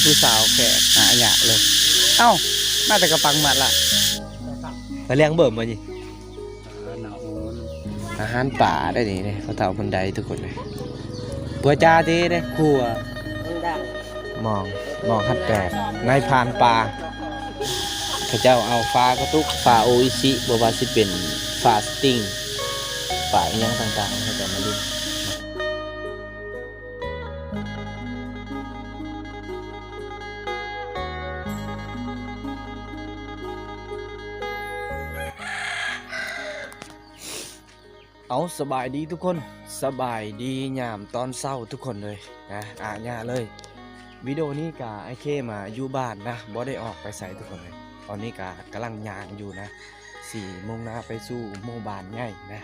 ผู้สาวแขกหาอยากเลยเอ้ามาแต่กระปังมัดละไปเลี้ยงเบิ่มมาดิอาหารป่าได้นี่เลยเขาเต่าบันไดทุกคนเลยปัวจ้าทีได้ครัวมองฮัดแตกนายพานปลาเขาเจ้าเอาฟ้ากระตุกฟ้าโออิชิบวาสิเป็นฟ้าสติงป่าอีหยังต่างๆเขาจะมาลุ้นเอาสบายดีทุกคนสบายดียามตอนเศร้าทุกคนเลยนะญาเลยวิดีโอนี้กะไอเคมาอยู่บ้านนะบ่ได้ออกไปใส่ทุกคนเลยตอนนี้กะกำลังย่างอยู่นะ4 โมงนะไปสู่หมู่บ้านใหญ่นะ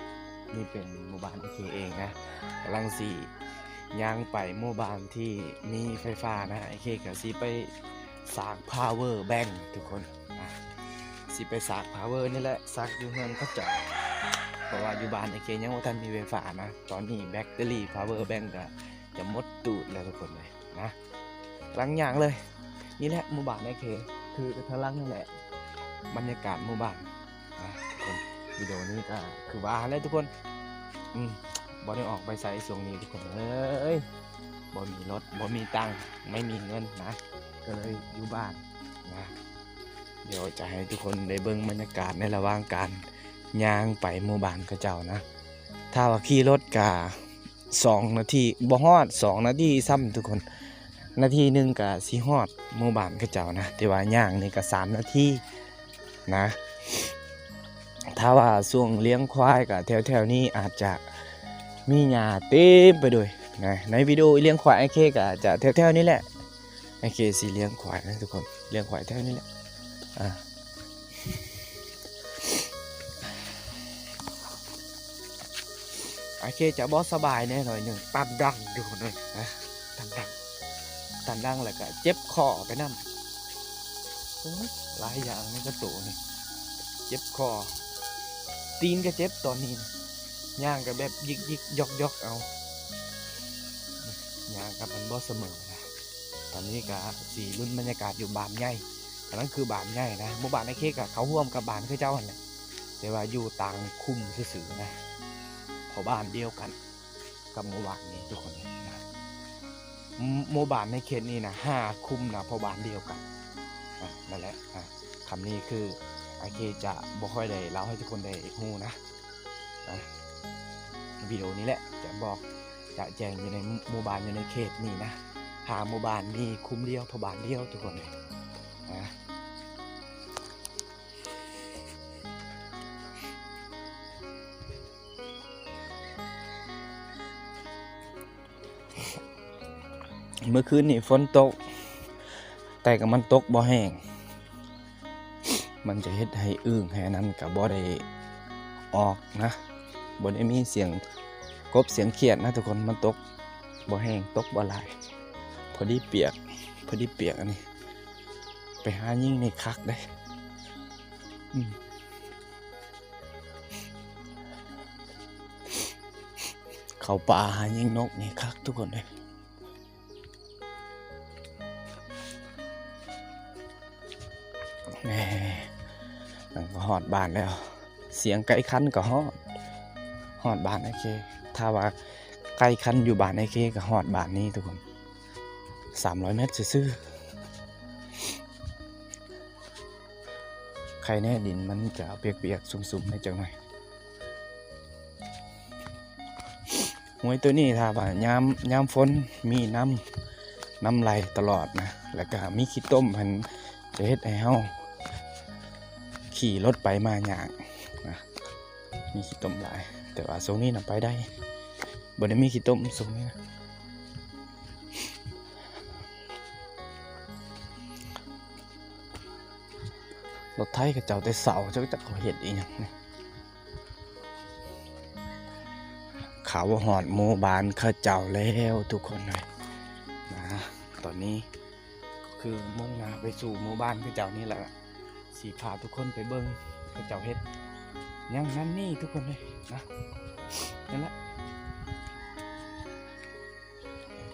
นี่เป็นหมู่บ้านไอเคเองนะกำลังย่างไปหมู่บ้านที่มีไฟฟ้านะไอเคกะไปสร้าง power bank ทุกคนนะไปสร้าง power นี่แหละซักอยู่เฮือนเขาเจาะเพราะว่าอยู่บ้านไอเคยังว่าท่านมีไฟฟ้านะตอนนี้แบตเตอรี่ power bank ก็จะหมดตูดแล้วทุกคนเลยนะหลังอย่างเลยนี่แหละหมู่บ้านไอเคคือทางล่างนี่แหละบรรยากาศหมู่บ้านนะทุกคนวิดีโอนี้ก็คือว่าแล้วทุกคนบ่ได้ออกไปใส่ช่วงนี้ทุกคนบ่มีรถบ่มีตังค์ไม่มีเงินนะก็เลยอยู่บ้านนะเดี๋ยวจะให้ทุกคนได้เบิ่งบรรยากาศในระหว่างการย่างไปหมู่บ้านเขาเจ้านะถ้าว่าขี่รถกะ2 นาทีบ่ฮอด2 นาทีซ้ำทุกคนนาทีหนึ่งกะสิฮอดหมู่บ้านเขาเจ้านะแต่ว่าย่างนี่กะ3 นาทีนะถ้าว่าช่วงเลี้ยงควายกะแถวๆนี้อาจจะมีหญ้าเต็มไปด้วยนะในวิดีโอเลี้ยงควายไอเคกะจะแถวๆนี้แหละไอเคสิเลี้ยงควายนะทุกคนเลี้ยงควายแถวนี้แหละโอเคจะบอสสบายแน่หน่อยหนึ่งตันดังทุกคนเลยนะตันดังแล้วก็เจ็บคอไปนั่นหลายอย่างนี่ก็ตัวนี่เจ็บคอตีนก็เจ็บตอนนี้นะย่างก็แบบยิกยอกเอาย่างกับมันบอสเสมอนะตอนนี้ก็สีรุ่นบรรยากาศอยู่บ้านใหญ่อันนั้นคือบ้านใหญ่นะหมู่บ้านไอเค้กเขาร่วมกับบ้านคือเจ้าหันแหละแต่ว่าอยู่ต่างคุ้มซื่อๆนะพอบ้านเดียวกันกับหมู่บ้านนี้ทุกคนนะหมู่บ้านในเขตนี้นะ5 คุ้มนะพอบ้านเดียวกันนั่นแหละคำนี้คือไอเคจะบ่ค่อยได้เล่าให้ทุกคนได้รู้นะวิดีโอนี้แหละจะบอกจะแจ้งอยู่ในหมู่บ้านอยู่ในเขตนี้นะหมู่บ้านมีคุ้มเดียวพอบ้านเดียวทุกคนเลยเมื่อคืนนี่ฝนตกแต่ก็มันตกบ่แห้งมันจะเฮ็ดให้ให้นั้นกับบ่ได้ออกนะบ่ได้มีเสียงกบเสียงเขียดนะทุกคนมันตกบ่แห้งตกบ่หลายพอดีเปียกอันนี้ไปหายิ่งในคักได้เข้าป่าหายิ่งนกนี่คักทุกคนเลยมันก็หอดบ้านแล้วเสียงไก่คันก็หอดบ้านไอเคถ้าว่าไก่คันอยู่บ้านไอเคก็หอดบ้านนี้ทุกคน300 เมตรซื่อใครแน่ดินมันจะเปียกสุ่มๆให้จังหน่อยหวยตัวนี้ถ้าว่ายามฝนมีน้ำไหลตลอดนะแล้วก็มีขี้ต้มมันจะเฮ็ดให้เฮาขี่รถไปมาอย่างนะมีขี้ต้มหลายแต่ว่าโซนนี้นำไปได้บ่ได้มีขี้ต้มโซนนี้นะรถไถกับเจ้าแต่เสาเจ้าจะเขาเห็ดอีกอย่างนี้เขาหอดหมู่บ้านเขาเจ้าแล้วทุกคนเลยนะตอนนี้ก็คือมุ่งหน้าไปสู่หมู่บ้านเขาเจ้านี่แหละสีพาทุกคนไปเบิ้งเขาเจ้าเฮ็ดยังนั่นนี่ทุกคนเลยนะนั่นแหละ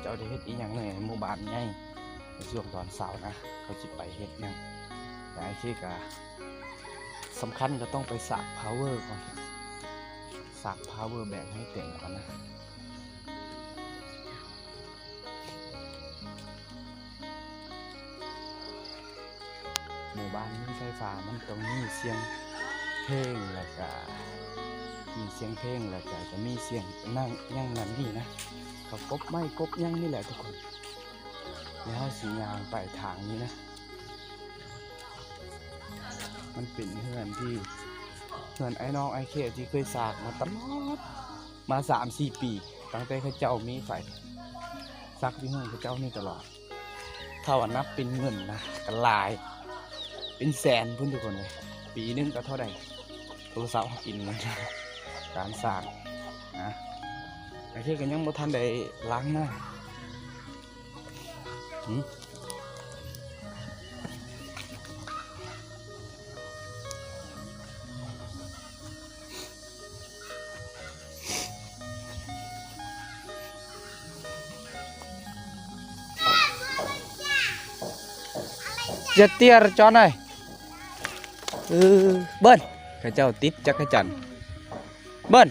เจ้าได้เฮ็ดอีกอย่างหนึ่งหมู่บ้านใหญ่ ในช่วงตอนเสาร์นะเขาจิไปเฮ็ดหยังแต่ไอ้ที่กะสำคัญก็ต้องไปสร้าง power ก่อนสร้าง power แบกให้เต็มก่อนนะหมู่บ้านมีไฟฟ้ามันต้องมีเสียงเพลงแล้วก็มีเสียงเพลงแล้วก็จะมีเสียงนั่งยังนั่นนี่นะเขากบไม้กบยังนี่แหละทุกคนแล้วสียางไปทางนี้นะมันเป็นเฮือนที่เฮือนไอ้น้องไอ้เขตที่เคยสร้างมาตลอดมา 3-4 ปีตั้งแต่เขาเจ้ามีไฟซักที่เฮือนเขาเจ้านี่ตลอดถ้าว่านับเป็นเงินนะก็หลายเป็นแสนพุ่นทุกคนเลยปีนึงก็เท่าใดโทรศัพท์กินมันการสร้างนะไอ้เขตก็ยังบ่ทันได้ล้างหน้าจะเตี้ยจอนหน่อยเบิ้ลข้าเจ้าติดจักรจันทร์เบิ้ล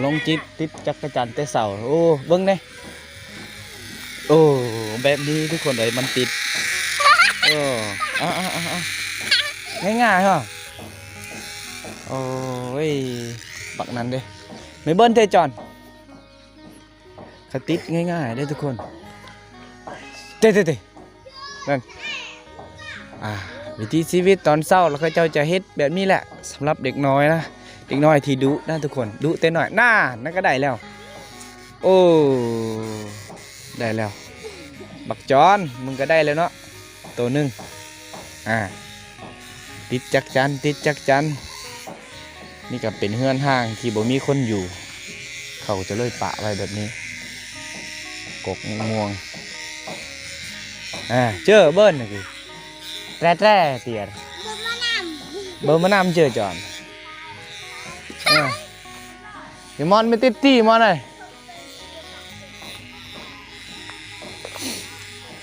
ลงจิตติดจักรจันทร์แต่เสาโอ้เบิ้งเนี่ยโอ้แบบนี้ทุกคนเลยมันติดโอ้ง่ายๆเหรอโอ้ยบักนั้นเด้ไม่เบิ้ลเตจอนเขาติดง่ายๆได้ทุกคนเต้นั่นวิถีชีวิตตอนเช้าแล้วเขาเจ้าจะเฮ็ดแบบนี้แหละสำหรับเด็กน้อยนะเด็กน้อยที่ดุนะทุกคนดุเต้นหน่อยน่านั่นก็ได้แล้วโอ้ได้แล้วบักจอนมึงก็ได้แล้วเนาะตัวหนึ่งติดจักจันนี่ก็เป็นเฮือนห้างที่บ่มีคนอยู่เขาจะเลยปะไว้แบบนี้กกม่วงเจอเบิ้ลนะคือแร่เตียร์เบอร์มะนำเจอจอนพี่มอนไม่ติดตีมอนเลย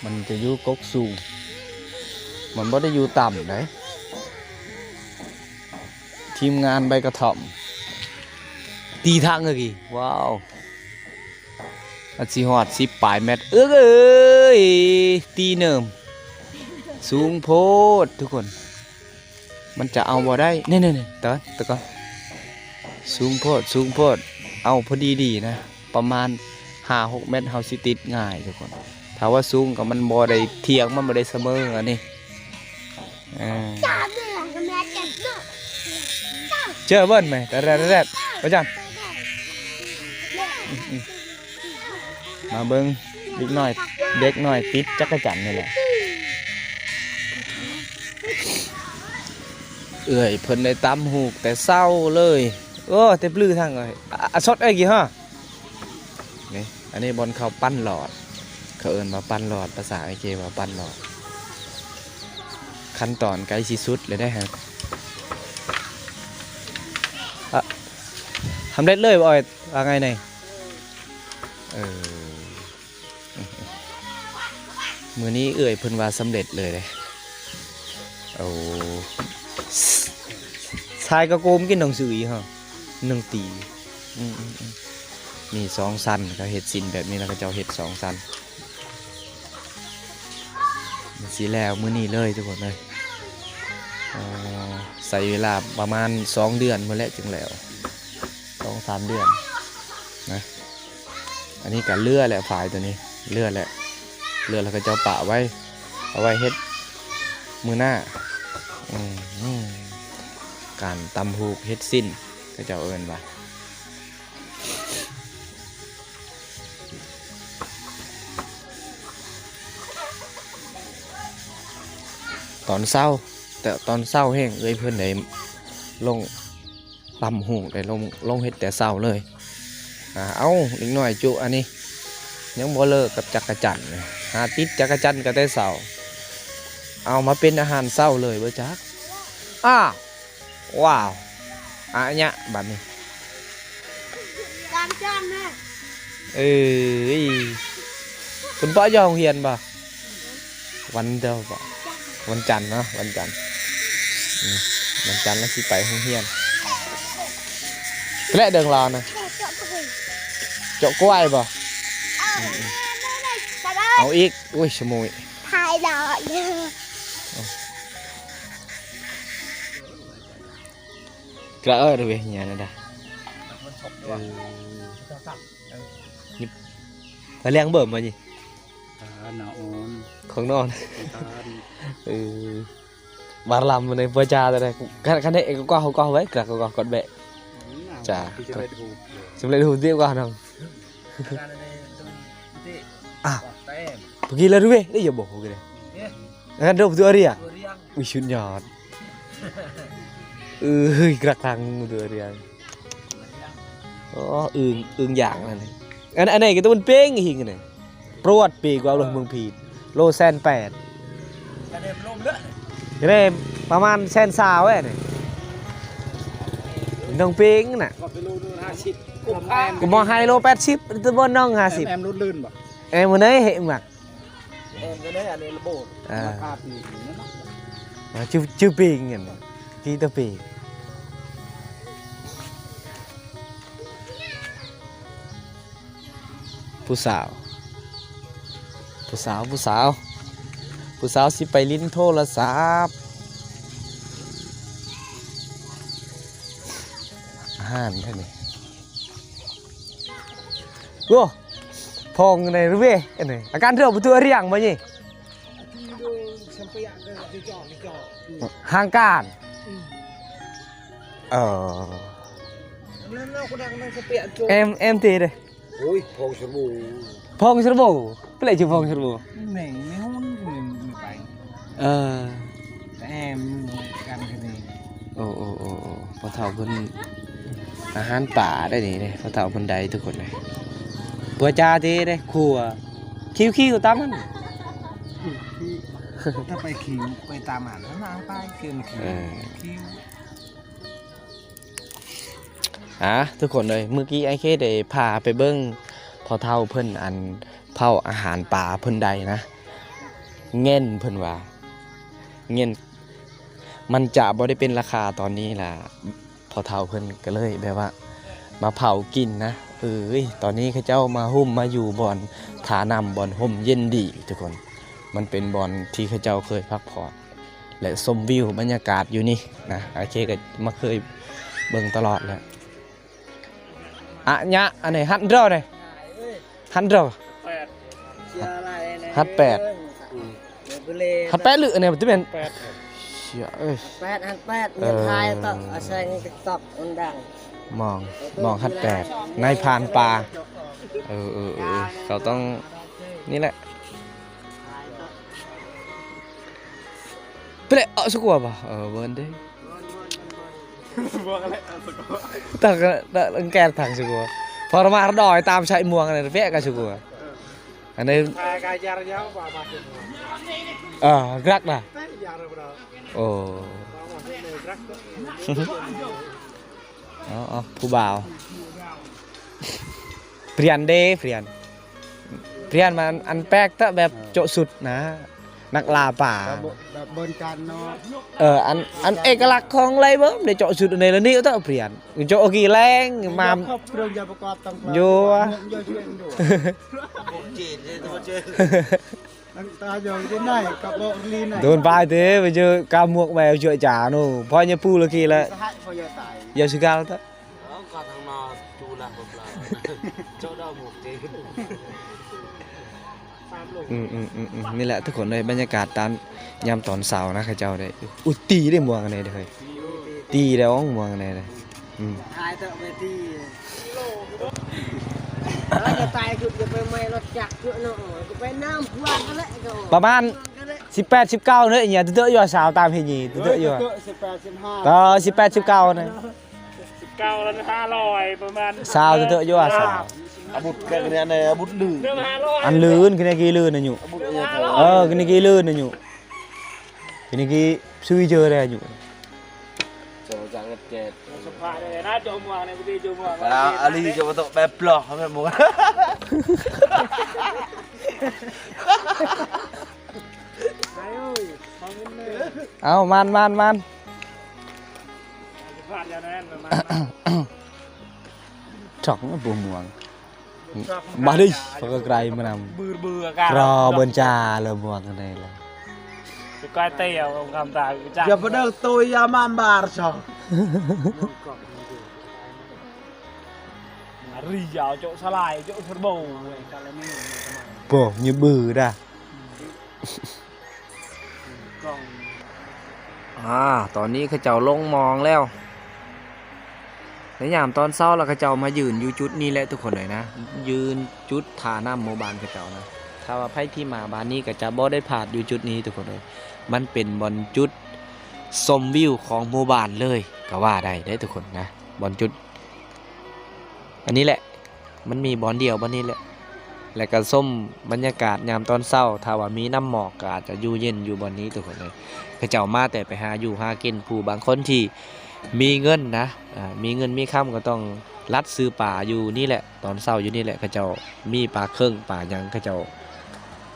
มันจะอยู่กกสูงมันบ่ได้อยู่ต่ำเลยทีมงานใบกระถ่อมตีทางเลยกี่ว้าวอัดสีหอด10 ปลายเมตรเอ้ยตีเนิมสูงโพดทุกคนมันจะเอาบ่ได้นี่ตะก่อนสูงโพดเอาพอดีนะประมาณ 5-6 เมตรเฮาสิติดง่ายทุกคนถ้าว่าสูงกับมันบ่ได้เทียงมันบ่ได้เสมออันนี้เจอเบิ้ลไหมแต่แรกประจันมาเบิ้งเด็กน้อยติดจักรจันทร์นี่แหละเอื่อยเพิ่นได้ตำหูกแต่เศร้าเลยเต็มลื้อทางเลยสดไอ้กี่ฮะนี่อันนี้บอลเขาปั้นหลอดเขาเอิ้นมาปั้นหลอดภาษาไอเกว่าปั้นหลอดขั้นตอนใกล้สิสุดเลยได้ฮะทำได้เลยบ่อยว่าไงเนี่ยมือนี้เอื่อยเพิ่นว่าสำเร็จเลยโอ้ชายกระโกมกินหนังสืออีกฮะ1 ตีมี2 สั้นก็เห็ดสินแบบนี้แล้วก็จะเห็ด2 สั้นสีแล้วมื้อนี้เลยทุกคนเลยใส่เวลาประมาณ2 เดือนมาแล้วจึงแล้ว 2-3 เดือนนะอันนี้กับเลื่อแหละฝ่ายตัวนี้เลื่อแล้วก็จะปะไว้เอาไว้เฮ็ดมือหน้าการตำหูกเฮ็ดสิ้นก็จะเอิ้นว่าตอนเช้าแต่ตอนเช้าแห้งเอ้ยเพื่อนได้ลงตำหูได้ลงเฮ็ดแต่เช้าเลยเอาอีกหน่อยจุอันนี้ยังบ่เลิกกับจักรจันทร์หาติดจักรจันทร์ก็ได้เช้าเอามาเป็นอาหารเช้าเลยบ่จักว้าวเนี่ยบัดนี้ตามจานนะตัว คุณป้ายองเฮียนป่ะวันเดียวป่ะวันจันทร์เนาะวันจันทร์วันจันทร์แล้วสิไปห้องเฮียนแกละเดิงรอนะเจาะกล้วยป่ะเอาอีกอุ้ยชะมุยถ่ายดอกกระดูเฮียนะด่ายิบไปเลี้ยงเบิ่มมาดิหนาวของนอนบาร์ลำในประจาอะไรคันนี้ก็เขาก็ไว้กระก็กดเบะจ้าสำเร็จหูเตี้ยกว่าน้องเมื่อกี้เราดูเว้ยได้อย่าบอกกันเลยงั้นดูตัวเรียวิชุนยอดกระตังตัวเรียอ๋ออึ่งอย่างนั่นเลยอันไหนก็ต้องเป็นเป้งหิงกันเลยโปรดปีกว่าลงเมืองพีดโลแซน8จะได้ประมาณแซนซาวเว้ยนี่น้องเป้งน่ะกูมองไฮโล80ตัวบนน้อง50แอมรถลื่นบ่เอ็มวันนี้เห็นมั้ยแอมก็ได้อันนี้ระบบราคาปีนั่นชื่อเป้งกันที่ตัวเป้งผู้สาวสิไปลิ้นโทรศัพท์อาหารท่านนี่โว้พองในรู้ไหมอันนี้อาการเท่าตัวเรียงมานี่ห่างการเอ็มตีเลยโอ้ยพองชบูเปล่าชื่อพองชบูแม่งไม่หุ้นไม่ไปแต่แอมกันแค่นี้โอ้พอเท่าคนอาหารป่าได้นี่เลยพอเท่าคนใดทุกคนเลยปัวจ่าทีเลยครัวคิวตามมันถ้าไปคิวไปตามอาหารน้ำไปคิวทุกคนเลยเมื่อกี้ไอ้เคได้พาไปเบิ้งพอเท่าเพิ่นอันเผาอาหารป่าเพิ่นใดนะเงินเพิ่นว่าเงินมันจะบ่ได้เป็นราคาตอนนี้ล่ะพอเท่าเพิ่นก็เลยแบบว่ามาเผากินนะตอนนี้เขาเจ้ามาหุ่มมาอยู่บ่อนฐานำบ่อนห่มเย็นดีทุกคนมันเป็นบ่อนที่เขาเจ้าเคยพักผ่อนและชมวิวบรรยากาศอยู่นี่นะไอ้เคก็มาเคยเบิ่งตลอดแล้วเนี่ยอันไหนฮันเดอร์เลยฮันเดอร์ฮัด8หรือเนี่ยมันจะเป็นเชี่ยฮัด8เงินไทยต้องอาศัยในติ๊กต็อกดังมองฮัด8นายพานปลาเขาต้องนี่แหละเปล่าสักกว่าป่ะเบิร์นได้แต่แกนถังสักกว่าพอเรามาดอยตามชายม่วงอะไรเป๊ะกันสักกว่าอันนี้รักนะโอ้ผู้บ่าวเปลี่ยนมาอันแป๊กถ้าแบบโจสุดนะนักล่าป่าแบบเบิร์นกันเนาะอันเอกลักษณ์ของไรเบิ้มในโจสุดในละนี่ก็ต้องเปลี่ยนโจกี่แรงมาเครื่องยาประกอบต่างๆอยู่ตาโยงที่ไหนกับโลลีไหนโดนปลายเต้ไปเจอกาหมวกแมวเจอจ่าโน่พอเนี่ยพูดละกี่ละอย่าสึกกาแล้วท่าก็ทางนอจูละหมดเลยโจดาหมวกเจนี่แหละทุกคนเลยบรรยากาศตามยามตอนเสาร์นะข้าเจ้าได้ตีได้ม่วงอะไรเลยตีแล้วม่วงอะไรเลยตายต่อไปตีแล้วจะตายคือจะไปไม่รถจักรเยอะหน่อยก็ไปน้ำพวนกันแหละประมาณ18-19เนี่ยอย่างเตอะอยู่สาวตามเฮียเตอะอยู่ก็18-19นะ19แล้ว500ประมาณสาวเตอะอยู่สาวบุตรกันเนี่ยในบุตรลื่นอันลื่นคือในกี้ลื่นน่ะอยู่คือในกี้ลื่นน่ะอยู่คือในกี้ซื้อเจอได้อยู่โจจังเจ็ดสภาพเลยนะโจมัวในกุฏิโจมัวอาลีโจมาตกแบบปลอกแบบมัว ไอ้เอ้ยฟังเงินเลย เอามัน พลาดอย่างนั้นมา ช่องปูม่วงมาดิเขาก็ไกลมานำ bừa cả รอเบิ่นจาเลยม่วงกันได้เลย coi tèo ông cầm tài chắc Giờ bắt đầu tôi mam bar cho. rì vào chỗ xa lại chỗ phân bầu โป่ยืมบือด่ะ còn ตอนนี้เขาเจ้าลงมองแล้วในยามตอนเช้าแล้วเขาเจ้ามายืนอยู่จุดนี้แหละทุกคนเลยนะ ยืนจุดฐาน้ำหมู่บ้านเขาเจ้านะถ้าว่าไผที่มาบ้านนี้ก็จะบ่ได้ผ่านอยู่จุดนี้ทุกคนเลยมันเป็นบอนจุดชมวิวของหมู่บ้านเลยก็ว่าได้ทุกคนนะบอนจุด อันนี้แหละมันมีบอนเดียวบอนนี้แหละและก็ส้มบรรยากาศยามตอนเช้าถ้าว่ามีน้ำหมอกก็อาจจะอยู่เย็นอยู่บอนนี้ทุกคนเลยเขาเจ้ามาแต่ไปหาอยู่หากินผู้บางคนที่มีเงินนะมีเงินมีค่ำก็ต้องลัดซื้อป่าอยู่นี่แหละตอนเช้าอยู่นี่แหละเขาเจ้ามีป่าเครื่องป่าหยังเขาเจ้า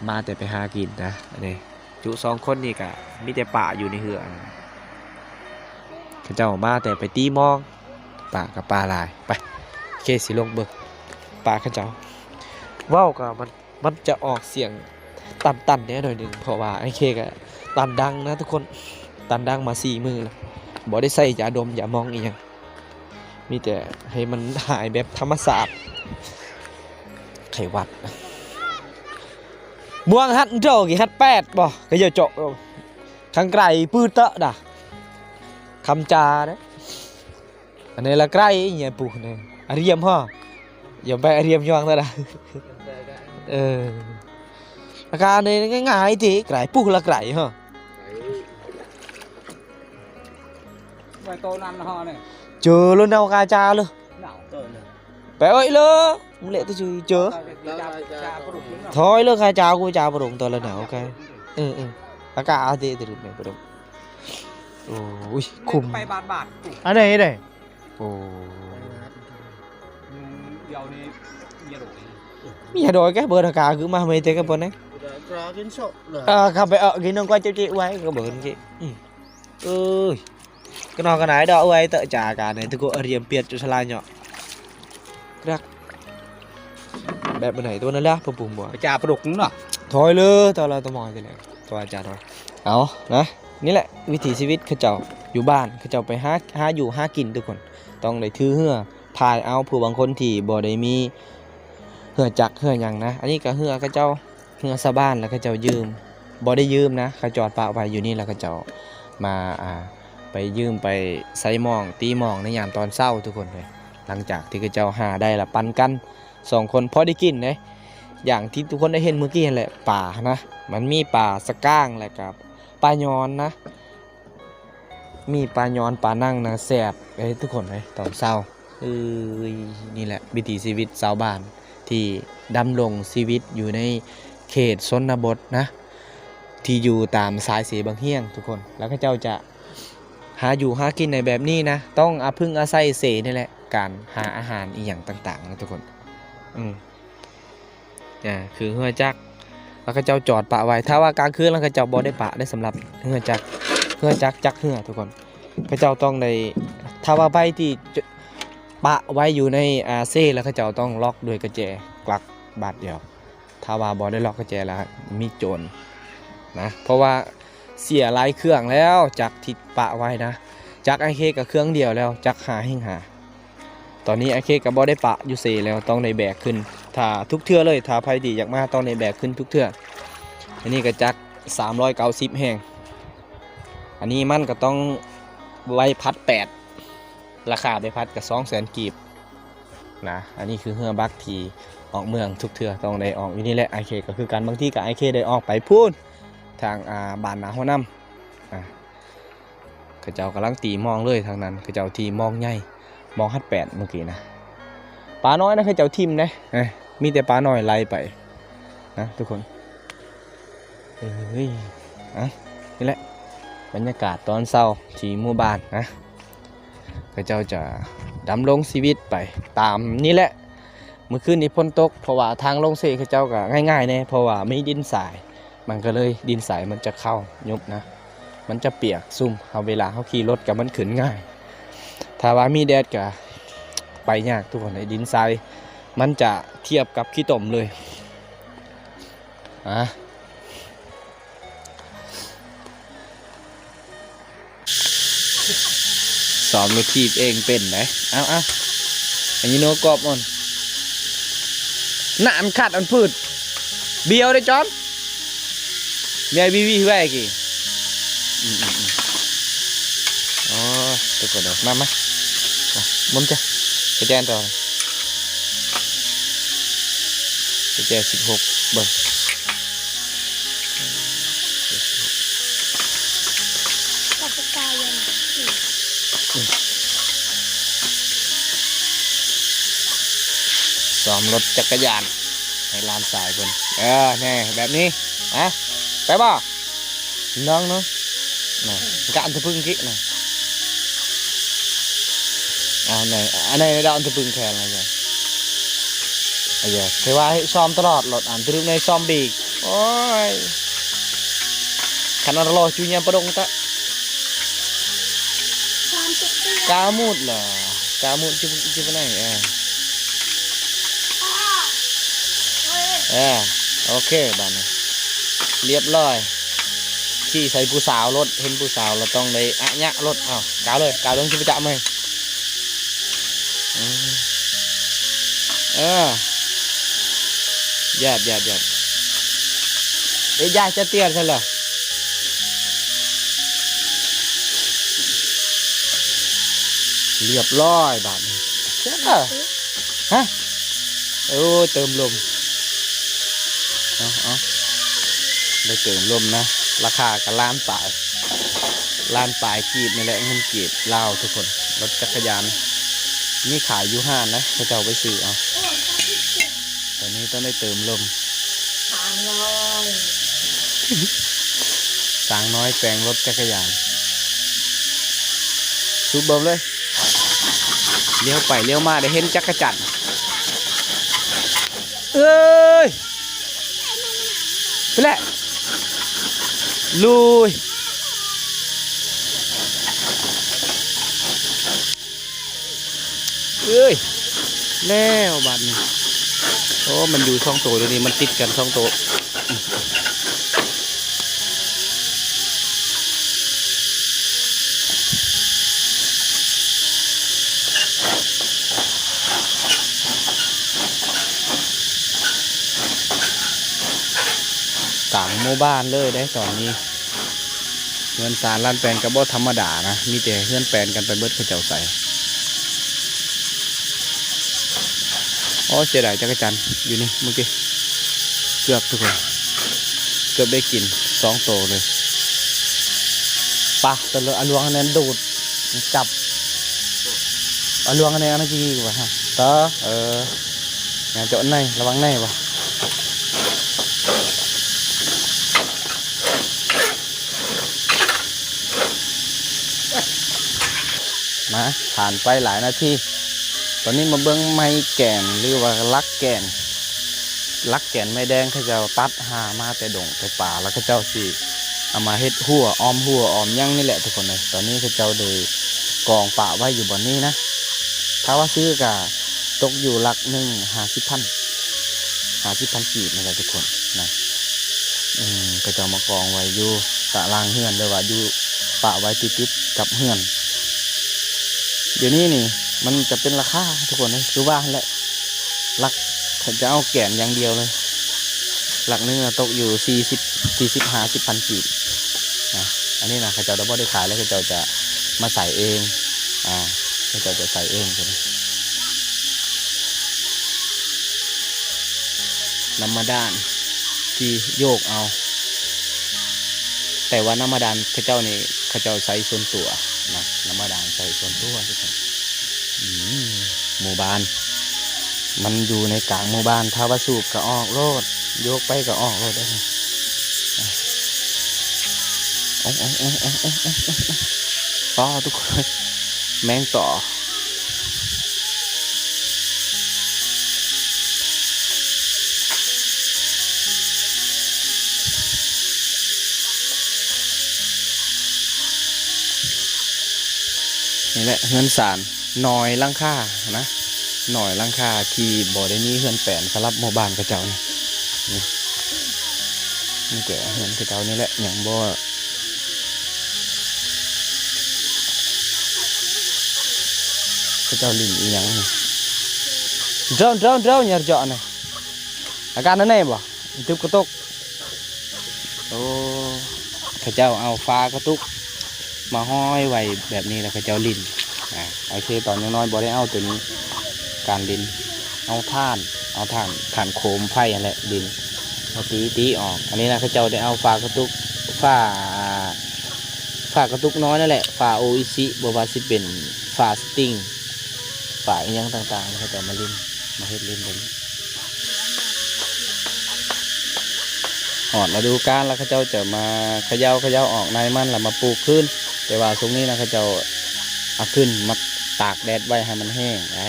มาแต่ไปหากินนะอันนี้จุสองคนนี่ก็มีแต่ป่าอยู่ในเหือเขาเจ้ามาแต่ไปตีมองป่ากับป่าลายไปเคสิลงเบิกป่าเขาเจ้าว้าวก็มันจะออกเสียงตันเนี่ยหน่อยหนึ่งเพราะว่าไอ้เคก็ตันดังนะทุกคนตันดังมา4 มือแล้วบ่ได้ใส่ยาดมยามองอีหยังมีแต่ให้มันหายแบบธรรมศาสตร์ไขหวัดม่วงฮัดโจกี่ฮัด8บ่ก็อย่าโจข้างไกลปื้เตอะด่ะคำจาเด้อันนี้ละไกลเนี่ยปู่นี่อาเรียมฮะอย่าไปอาเรียมย่องซะด่ะอาการนี่ง่ายๆทีไกลปู่ละไกลฮะ Vậy tôi ăn ho này. Chờ luôn đâu ca cha luôn Nào tôi này. bé ơi lơ lệ tôi chửi chớ thôi lơ khai chào cô chào vào đồng tôi lần nào ok cả cả thì được này vào đồng ôi khùng Bay bạt. ở đây đây ồ Dầu đi nhiều đổi. bây giờ cái bữa nào cả cứ mà mày thấy cái bọn này Ra kiến sọ. không phải ở cái nông qua chị quay cái bữa chị ơi cái nó cái này đó ơi tự trả cả này tôi có riêng biệt cho salai nhỏ rắcแบบไหนตัวนั้นแหละผมปรุงบ่ Chà phải đục nữa. ถอยเลยตอนเราต้องมองไปเลยตัวอาจารย์ถอยเอานะนี่แหละวิถีชีวิตเขาเจ้าอยู่บ้านเขาเจ้าไปหาอยู่หากินทุกคนต้องได้ถือเหือพายเอาผู้บางคนที่บ่ได้มีเหือจักเหือหยังนะอันนี้ก็เหือเขาเจ้าเหือชาวบ้านแล้วเขาเจ้ายืมบ่ได้ยืมนะเขาจอดปะไว้อยู่นี่แล้วเขาเจ้ามาไปยืมไปใส่หมองตีหมองในยามตอนเช้าทุกคนเลยหลังจากที่เขาเจ้าหาได้ละปันกัน2 คนพอได้กินเลยอย่างที่ทุกคนได้เห็นเมื่อกี้แหละป่านะมันมีป่าสะก้างและกับปลายอนนะมีปลายอนปลานั่งนะแสบไอ้ทุกคนเลยตอนเช้านี่แหละวิถีชีวิตชาวบ้านที่ดำรงชีวิตอยู่ในเขตชนบทนะที่อยู่ตามสายเสบางเฮียงทุกคนแล้วก็เจ้าจะหาอยู่หากินในแบบนี้นะต้องพึ่งอาศัยเสนี่แหละการหาอาหารอีกอย่างต่างๆนะทุกคนคือเฮือจักแล้วก็เจ้าจอดปะไว้ถ้าว่ากลางคืนแล้วก็เจ้าบ่ได้ปะได้สำหรับเฮือจักเฮือทุกคนก็เจ้าต้องในถ้าว่าใบที่ปะไว้อยู่ในเซ่แล้วก็เจ้าต้องล็อกด้วยกระแจกลักบาดเดียวถ้าว่าบ่ได้ล็อกกระแจแล้วมีโจรนะเพราะว่าเสียหลายเครื่องแล้วจักที่ปะไว้นะจักไอเคกับเครื่องเดียวแล้วจักหาตอนนี้ไอเคกับบ่ได้ปะอยู่เซ่แล้วต้องในแบกขึ้นถ้าทุกเทื่อเลยถ้าไผดีอยากมาต้องในแบกขึ้นทุกเทื่ออันนี้ก็จัก390แห่งอันนี้มันก็ต้องไว้พัด8ราคาไปพัดกับ200,000 กีบนะอันนี้คือเฮือบักที่ออกเมืองทุกเทื่อต้องได้ออกอยู่นี่แหละไอเคก็คือการบางที่กับไอเคได้ออกไปพูดทางบ้านนาหัวน้ำเขาเจ้ากำลังตีมองเลยทางนั้นเขาเจ้าทีมองใหญ่มองฮัด8เมื่อกี้นะปลาน้อยนะเขาเจ้าทิมนะมีแต่ปลาน้อยไล่ไปนะทุกคนนี่แหละบรรยากาศตอนเช้าที่หมู่บ้านนะเขาเจ้าจะดำรงชีวิตไปตามนี่แหละ เมื่อคืนนี้ฝนตกเพราะว่าทางลงเซเขาเจ้าก็ง่ายๆแน่เพราะว่าไม่ดินทรายมันก็เลยดินทรายมันจะเข้ายุบนะมันจะเปียกซุ่มเอาเวลาเขาขี่รถกับมันขึ้นง่ายถ้าว่ามีแดดก็ไปยากทุกคนในดินทรายมันจะเทียบกับขี้ตมเลยสอนรถทีบเองเป็นไหมเอาอันนี้โนกรอบมันหน้ามันขาดอันพืชเบียวได้จอนเบียวีแวกี่อ๋อตัวกระโดดมามุนจ้ะกระแจนต่อกระแจ16เบิ้งซ้อมรถจักรยานให้ลานสายบนแน่แบบนี้ไปบ่น้องเนาะกะอันจะพึ่งกิ๊กนะอันไหนดาวอันจะพึ่งแค่อะไรกันไอ้เหี้ยเทว่าให้ซ้อมตลอดรถอันตรึมในซ้อมบีกโอ้ยขันนรอจุยามประดงตะกามุดเหรอกามุดจุบไหนโอเคบ้านนี้เรียบร้อยขี่ใส่ผู้สาวรถเห็นผู้สาวเราต้องได้ยะรถกาวเลยกาวลงชิบะไหมหยาดยาจะเตี้ยใช่เหรอเรียบร้อยบ้านนี้ฮะเติมลมได้เติมลมนะราคากับล้านปลายกีบนี่แหละเงินกีบลาวทุกคนรถจักรยานนี่ขายอยู่ห้างนะเขาจะเอาไปซื้อตอนนี้ต้องได้เติมลมสางน้อยแปลงรถจักรยานสูบเบิ่มเลยเลี้ยวไปเลี้ยวมาได้เห็นจักรจันทร์ไปแหละลุยแล้วบัดนี้มันอยู่ช่องโตเดี๋ยวนี้มันติดกันช่องโตต่างหมู่บ้านเลยได้ตอนนี้เงินสารล้านแปลนกับบ่ธรรมดานะมีแต่เงินแปลนกันไปเบิดเขาเจ้าใส่เสียดายจักรจันทร์อยู่นี่เมื่อกี้เกือบทุกคนเกือบได้กิน2 โตเลยปะแต่ละอลวงอันนั้นดูดจับอลวงอันนี้อันนั้นกี่กว่าฮะงานเจาะในระวังในวะมาผ่านไปหลายนาทีตอนนี้มาเบิ้งไม้แก่นหรือว่าลักแก่นไม้แดงเขาเจ้าตัดหามาแต่ดงแต่ป่าแล้วเขาเจ้าสิเอามาเฮ็ดหัวออมยั่งนี่แหละทุกคนเลยตอนนี้เขาเจ้าเลยกองป่าไว้อยู่บนนี้นะถ้าว่าซื้อกะตกอยู่หลัก50,000กีบนี่แหละทุกคนนะเขาเจ้ามากองไว้อยู่ตะลางเฮือนเลยว่าอยู่ป่าไว้ติดกับเฮือนเดี๋ยวนี้นี่มันจะเป็นราคาทุกคนเลยคือว่าแหละหลักเขาจะเอาแก่นอย่างเดียวเลยหลักนึงตกอยู่50,000กีบนะอันนี้นะเขาจะดับเบิลได้ขายแล้วเขาจะมาใส่เองเขาจะใส่เองเลยน้ำมาด้านที่โยกเอาแต่ว่าน้ำมาด้านเขาเจ้านี่เขาจะใส่ส่วนตัวนะน้ำมาด้านใส่ส่วนตัวทุกคนหมู่บ้านมันอยู่ในกลางหมู่บ้านถ้าว่าสูบก็ออกโลดโยกไปก็ออกโลดได้เลยต่อทุกคนแมงต่อ นี่แหละเฮือนสารหน่อยหลังคานะหน่อยหลังคาที่บ่ได้มีเฮือนแปลนสำหรับหมู่บ้านกระเจ้านี่นี่แต่เฮือนกระเจ้านี่แหละอย่างบ่กระเจ้าลิ้นอีหยังนี่เจ้าอย่าเจาะนี่อาการนั้นแน่บ่ตึบกระตุกโอ้กระเจ้าเอาฟ้ากระตุกมาห้อยไว้แบบนี้แล้วกระเจ้าลิ้นโอเคตอนยังน้อยบ่ได้เอาตัวนี้การลิ้นเอาท่านโคมไผ่อะไรดินเอาตีออกอันนี้นะเขาเจ้าได้เอาฝากระตุกฝากระตุกน้อยนั่นแหละฝาโออิชิบวาสิเป็นฝาสติงฝาอีกอย่างต่างๆเขาจะมาลิ้นมาเฮ็ดลิ้นแบบนี้หอดมาดูการแล้วเขาเจ้าจะมาเขย่าออกในมันแล้วมาปลูกขึ้นแต่ว่าตรงนี้นะเขาเจ้าเอาขึ้นมาตากแดดไว้ให้มันแห้งไว้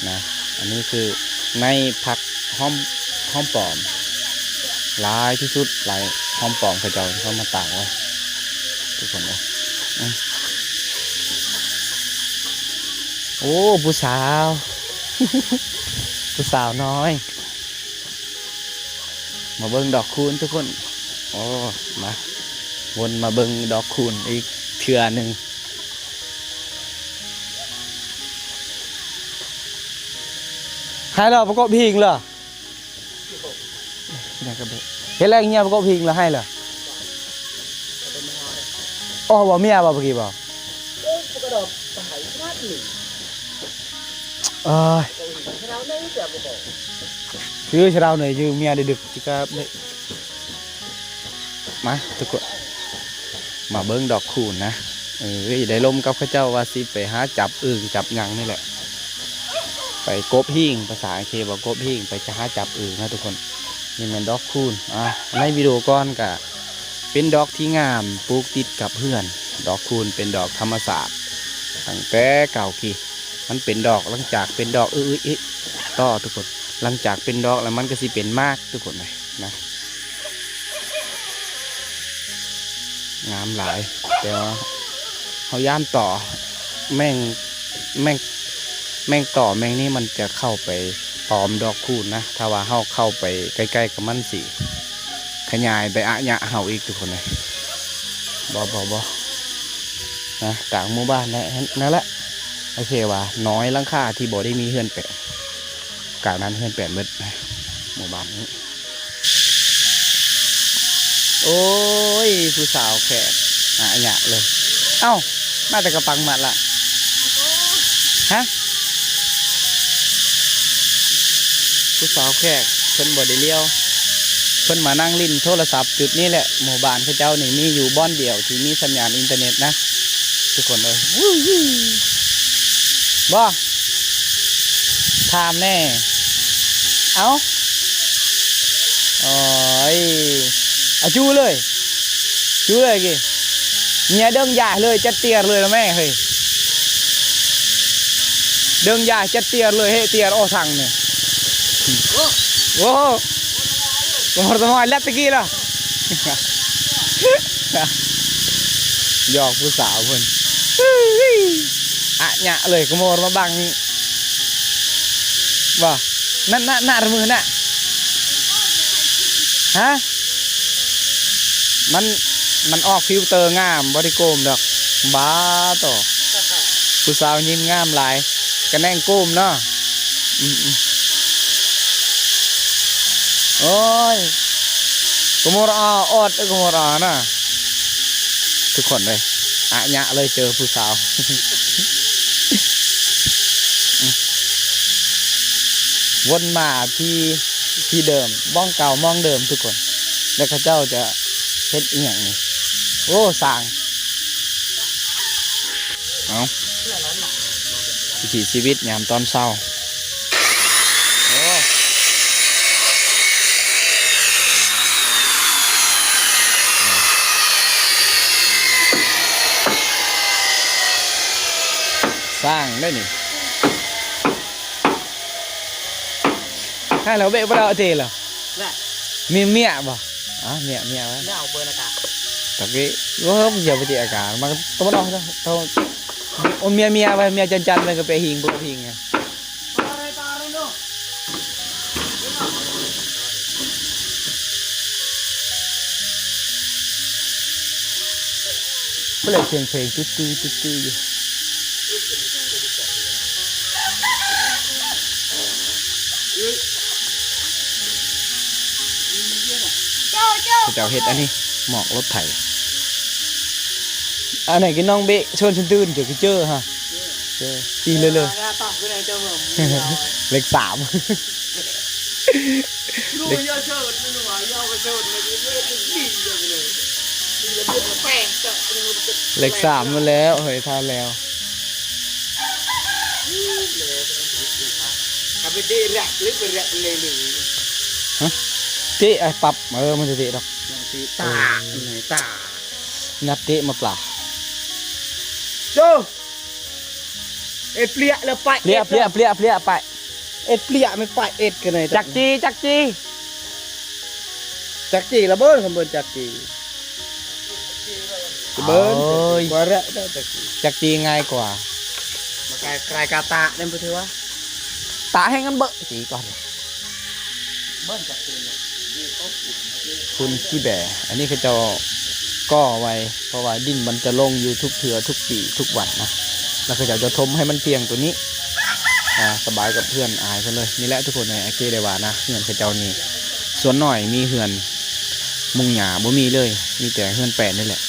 นะอันนี้คือในผักหอมปลอมหลายที่สุดหลายหอมปลอมเขาเจ้าเขามาตากไว้ทุกคนเลยโอ้ผู้สาว ผู้สาวน้อยมาเบิ่งดอกคูณทุกคนโอ้มาวนมาเบิ่งดอกคูณอีกเทื่อหนึ่งให้เราประกอบพิงเหรอเห็นอะไรเงี้ยประกอบพิงเหรอให้เหรออ๋อบ่เมียบ่เมื่อกี้บ่คือเราหน่อยยืมเมียดึกๆจิกับเนี่ยมาทุกคนมาเบิ้งดอกคูณนะได้ลมกับข้าเจ้าว่าสิไปหาจับอึ่งจับยังนี่แหละไปกบหิ่งภาษาเคบอกกบหิ่งไปจะหาจับอึ่งนะทุกคนนี่มันดอกคูณในวิดีโอก่อนกะเป็นดอกที่งามปลูกติดกับเพื่อนดอกคูณเป็นดอกธรรมศาสตร์ตั้งแต่เก่ากี่มันเป็นดอกหลังจากเป็นดอกต่อทุกคนหลังจากเป็นดอกแล้วมันก็สิเป็นมากทุกคนเลยนะงามหลายแต่ว่าเขาย่านต่อแม่งต่อแม่งนี่มันจะเข้าไปตอมดอกคูณนะถ้าว่าเขาเข้าไปใกล้ๆกับมันสิขยายไปอะยะเห่าอีกทุกคนเลยบอนะกลางหมู่บ้านนั่นแหละโอเคว่าน้อยหลังคาที่บ่ได้มีเฮือนแปะกลางนั้นเฮือนแปะเบิดหมู่บ้านนี้โอ้ยผู้สาวแขกอะยะเลยเอ้ามาแต่กระปังมัดละฮะผู้สาวแขกเพิ่นบ่ได้เลี้ยวเพิ่นมานั่งลิ้นโทรศัพท์จุดนี้แหละหมู่บ้านเขาเจ้านี่มีอยู่บ้านเดียวที่มีสัญญาณอินเทอร์เน็ตนะทุกคนเลยบ่ถามแน่เอ้าโอ้ยจูเลยกี่เนี่ยเดิงใหญ่เลยจัดเตียร์เลยนะแม่เฮ้ยเดิงใหญ่จัดเตียร์เลยเฮ้เตียร์โอ้สั่งเนี่ยโอ้ก็หมดตัวแล้วตะกี้ละหยอกผู้สาวเพิ่นอะเนี่ยเลยก็หมดมาบังบ่นั่นมือน่ะฮะมันออกฟิลเตอร์งามบริโกมดอกบ้าต่อผู้สาวยิ้มงามหลายกระแนงโกมเนาะโอ้ยกมรออดกมรน่ะทุกคนเลยอะยะเลยเจอผู้สาววนมาที่เดิมบ้องเก่ามองเดิมทุกคนแล้วข้าเจ้าจะเฮ็ดอีหยังนี่โอ้สร้างเอาวิถีชีวิตยามตอนเช้าโอ้สร้างได้นี่ให้เราเบะบ่ได้เทเหรอเมียบ่เมียวะ เอาเบอร์อากาศ tapi gua không giờ bây giờ cả mà tao bắt đầu thôi โอ้เมียไปเมียจันไปก็ไปหิงบ่หิงไงเมื่อไหร่เสียงเพลงตื้ออยู่เจ้าเฮ็ดอันนี้หมอกรถไถอันไหนกินน้องเบะชวนฉันตื่นเดี๋ยวก็เจอฮะเจอตีเลย เลข 3 ลูกย่อเชิดไม่รู้ว่าย่อไปเชิดเลยนี่เลยแป้งเจาะ เลข 3มาแล้วเฮ้ยทานแล้ว กับไปดีแรกหรือไปแรกเลยหรือ เตะไอ้ปรับมันจะเตะดอก ตาไหนตา นัดเตะมาปลา โจเอ็ดเปลี่ยแล้วไป เปลี่ยไป เอ็ดเปลี่ยไม่ไปเอ็ดกันไหน จักจี จักจีระเบิดขบวนจักจีระเบิดกว่าระได้จักจี จักจีง่ายกว่า มาไกลกาตาเนี่ยพูดถึงว่า ตาให้กันเบอะจีก่อน เบิ้ลจักจีเนี่ย คุณขี้แบ่อันนี้คือเจ้าก่อไว้เพราะว่าดินมันจะลงอยู่ทุกเถื่อทุกปีทุกวันนะแล้วคือเจ้าจะทมให้มันเตียงตัวนี้สบายกับเพื่อนอายกันเลยนี่แหละทุกคนในไอเคได้ว่านะเฮือนคือเจ้านี่ส่วนหน่อยมีเฮือนมุงหญ้าบ่มีเลยมีแต่เฮือนแปดนี่แหละ